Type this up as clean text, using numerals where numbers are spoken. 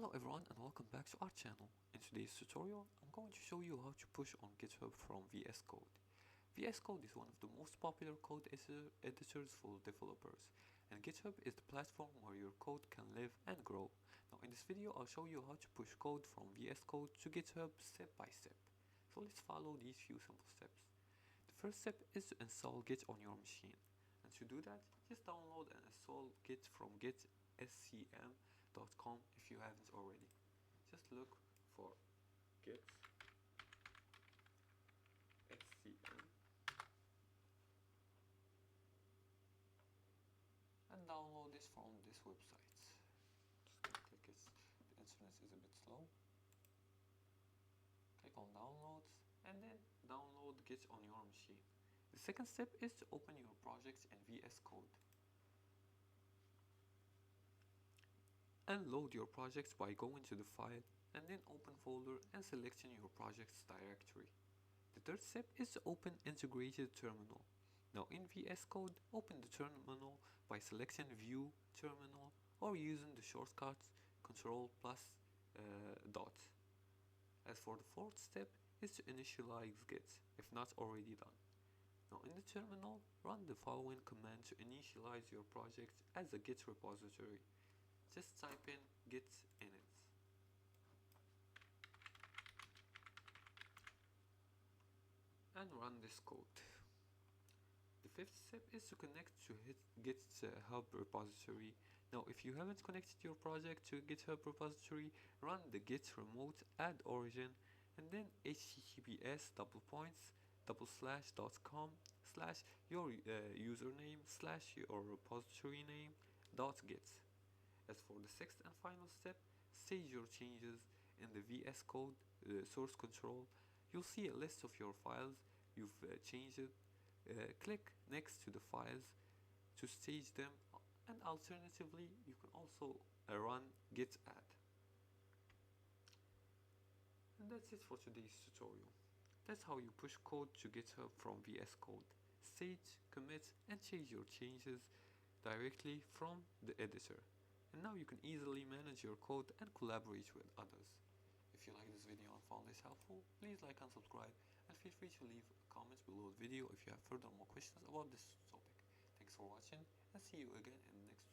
Hello everyone and welcome back to our channel. In today's tutorial, I'm going to show you how to push on GitHub from VsCode. VsCode is one of the most popular code editors for developers, and GitHub is the platform where your code can live and grow. Now in this video, I'll show you how to push code from VsCode to GitHub step by step. So let's follow these few simple steps. The first step is to install Git on your machine. And to do that, just download and install Git from gitscm.com if you haven't already. Just look for Git SCM and download this from this website. Just gonna click it. The internet is a bit slow. Click on downloads and then download Git on your machine. The second step is to open your project in VsCode and load your project by going to the file and then open folder and selecting your project's directory. The third step is to open integrated terminal. Now in VsCode, open the terminal by selecting view terminal or using the shortcut Ctrl plus dot. As for the fourth step is to initialize Git if not already done. Now in the terminal, run the following command to initialize your project as a Git repository. Just type in git init. And run this code. The fifth step is to connect to GitHub repository. Now if you haven't connected your project to GitHub repository, run the git remote add origin and then https://.com/your username/your repository name .git. As for the sixth and final step, save your changes in the VsCode source control. You'll see a list of your files you've changed. Click next to the files to stage them, and alternatively you can also run git add. And that's it for today's tutorial. That's how you push code to GitHub from VsCode. Stage, commit and change your changes directly from the editor. And now you can easily manage your code and collaborate with others. If you like this video and found this helpful, please like and subscribe, and feel free to leave a comment below the video if you have further more questions about this topic. Thanks for watching and see you again in the next